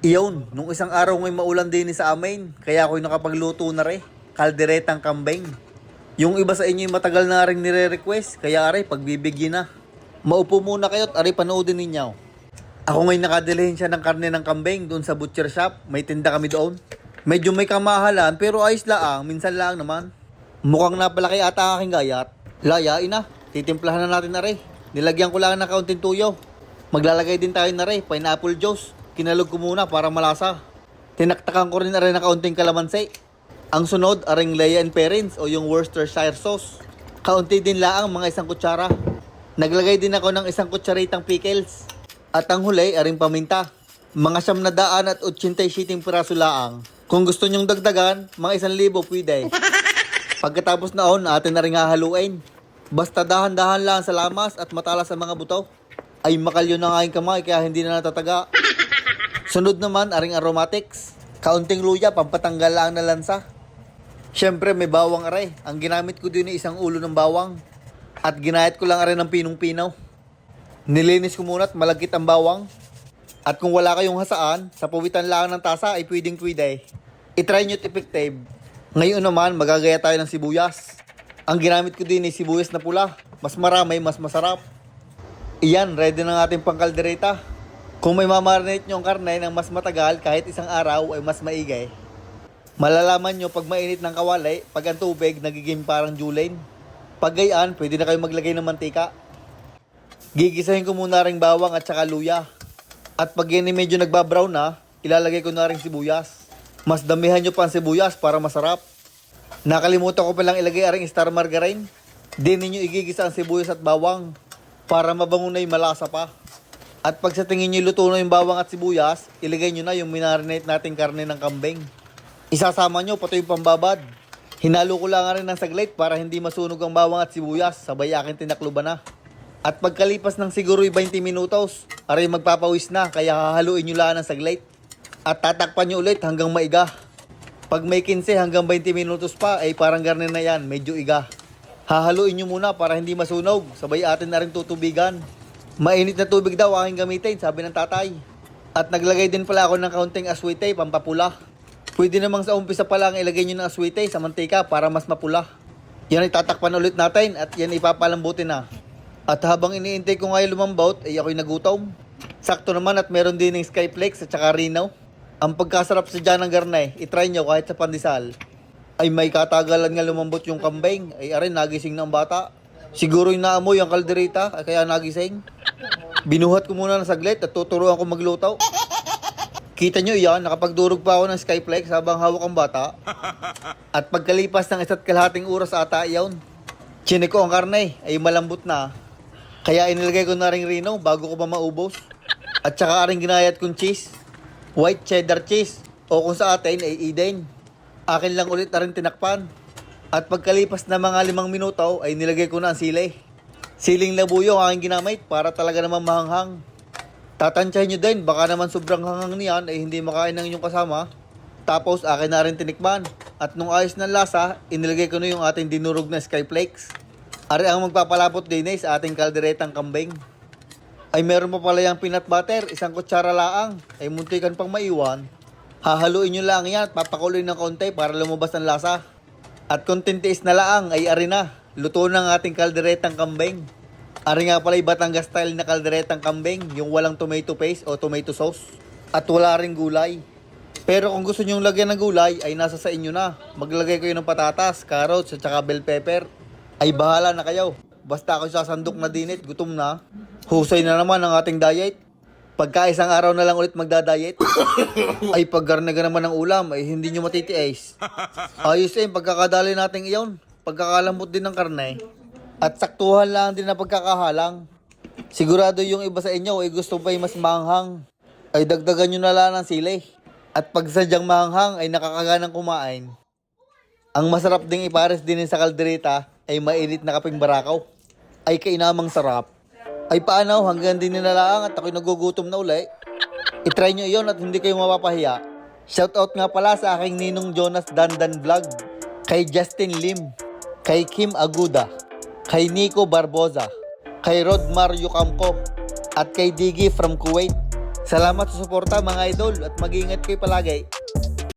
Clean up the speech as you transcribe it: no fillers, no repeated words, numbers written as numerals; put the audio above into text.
Iyon, nung isang araw ngay maulan din sa amin, kaya ako'y nakapagluto na rin. Kalderetang kambing. Yung iba sa inyo'y matagal na rin nire-request, kaya aray, pagbibigyan na. Maupo muna kayo't aray panoodin ninyo. Ako ngay nakadilhin siya ng karne ng kambing doon sa butcher shop, may tinda kami doon. Medyo may kamahalan pero ayos laang, minsan lang naman. Mukhang napalaki ata aking gayat. Layain na, titimplahan na natin aray. Nilagyan ko lang ng kaunting tuyo. Maglalagay din tayo na rin, pineapple juice. Kinalog ko muna para malasa. Tinaktakan ko rin na rin ng kaunting kalamansi. Ang sunod, aring Leia and Parents o yung Worcestershire sauce. Kaunti din laang mga isang kutsara. Naglagay din ako ng isang kutsaritang pickles. At ang huli, aring paminta. Mga 700 at 87 piraso laang. Kung gusto nyong dagdagan, mga 1,000 pwede. Pagkatapos naon, atin na rin hahaluin. Basta dahan-dahan lang sa lamas at matalas sa mga buto. Ay makalyo na nga yung kamay kaya hindi na natataga. Sunod naman, aring aromatics. Kaunting luya, pampatanggal lang na lansa. Siyempre, may bawang aray. Ang ginamit ko din ay isang ulo ng bawang. At ginayat ko lang aray ng pinong-pinaw. Nilinis ko muna at malagkit ang bawang. At kung wala kayong hasaan, sa puwitan lang ng tasa ay pwedeng-pwede. I-try nyo't effective. Ngayon naman, magagaya tayo ng sibuyas. Ang ginamit ko din ay sibuyas na pula. Mas marami, mas masarap. Iyan, ready na ng ating pangkaldereta. Kung may mamarinate nyo ang karne ng mas matagal kahit isang araw ay mas maigay. Malalaman nyo pag mainit ng kawali, pag ang tubig nagiging parang julain. Pag gayaan, pwede na kayo maglagay ng mantika. Gigisahin ko muna ring bawang at saka luya. At pag yan ay medyo nagbabrown na, ilalagay ko na ring sibuyas. Mas damihan nyo pa ang sibuyas para masarap. Nakalimutan ko palang ilagay aring star margarine. Di ninyo igigisa ang sibuyas at bawang para mabango na yung malasa pa. At pag sa tingin nyo luto na yung bawang at sibuyas, ilagay nyo na yung minarinate nating karne ng kambing. Isasama nyo pati yung pambabad. Hinalo ko lang rin ng saglit para hindi masunog ang bawang at sibuyas, sabay akin tinakluban na. At pagkalipas ng siguro 20 minutos, aray magpapawis na kaya hahaluin nyo lang ng saglit. At tatakpan nyo ulit hanggang maiga. Pag may 15 hanggang 20 minutos pa ay parang garne na yan, medyo iga. Hahaluin nyo muna para hindi masunog, sabay atin na rin tutubigan. Mainit na tubig daw aking gamitin, sabi ng tatay. At naglagay din pala ako ng kaunting aswite, pampapula. Pwede namang sa umpisa pa lang ilagay nyo ng aswite sa mantika para mas mapula. Yan ay tatakpan ulit natin at yan ipapalambutin na. At habang iniintay ko ngayon lumambot, ay ako'y nagutom. Sakto naman at meron din ng skyflakes at saka rinaw. Ang pagkasarap sa dyan ng garne, itry nyo kahit sa pandesal. Ay may katagalan nga lumambot yung kambing, ay arin nagising ng bata. Siguro yung naamoy ang kaldereta, ay kaya nagising. Binuhat ko muna ng saglit at tuturuan ko magluto. Kita nyo yan, nakapagdurog pa ako ng skyflex habang hawak ang bata. At pagkalipas ng 1.5 oras ata iyon, chinik ko ang karne, ay malambot na. Kaya inilagay ko na ring rino bago ko pa maubos. At saka ring ginayat kong cheese, white cheddar cheese, o kung sa atin ay Eden. Akin lang ulit na rin tinakpan. At pagkalipas na mga 5 minuto ay nilagay ko na ang sili. Siling labuyo ang aking ginamit para talaga naman mahanghang. Tatansyahin nyo din, baka naman sobrang hanghang niyan ay hindi makain ng inyong kasama. Tapos akin na rin tinikman. At nung ayos ng lasa, inilagay ko na yung ating dinurog na skyflakes. Ari ang magpapalapot din sa ating kalderetang kambing. Ay meron pa pala yung peanut butter, 1 kutsara laang. Ay muntikan pang maiwan. Hahaluin nyo lang yan at papakuloy ng konti para lumabas ang lasa. At kung tintiis na laang ay ari na, luto ng ating kalderetang kambing. Ari nga pala Batangas style na kalderetang kambing, yung walang tomato paste o tomato sauce. At wala ring gulay. Pero kung gusto nyong lagyan ng gulay ay nasa sa inyo na. Maglagay kayo ng patatas, carrots at saka bell pepper. Ay bahala na kayo. Basta ako sasandok na dinit, gutom na. Husay na naman ang ating diet. Pagka isang araw na lang ulit magda-diet, ay paggarnaga naman ng ulam, ay hindi nyo matitiis. Ayos pagkakadali natin iyon. Pagkakalambot din ng karne. At saktuhan lang din na pagkakahalang. Sigurado yung iba sa inyo ay gusto pa mas maanghang. Ay dagdagan nyo na lang ng sili. At pag sadyang maanghang ay nakakaganang kumain. Ang masarap ding ipares din sa kaldereta ay mainit na kaping barakaw. Ay kainamang sarap. Ay paano, hanggang din nilalaang at ako'y nagugutom na uli. I-try nyo iyon at hindi kayo mapapahiya. Shoutout nga pala sa aking ninong Jonas Dandan Vlog, kay Justin Lim, kay Kim Aguda, kay Nico Barboza, kay Rod Mario Camco, at kay Diggy from Kuwait. Salamat sa suporta mga idol at mag-iingat kayo palagi.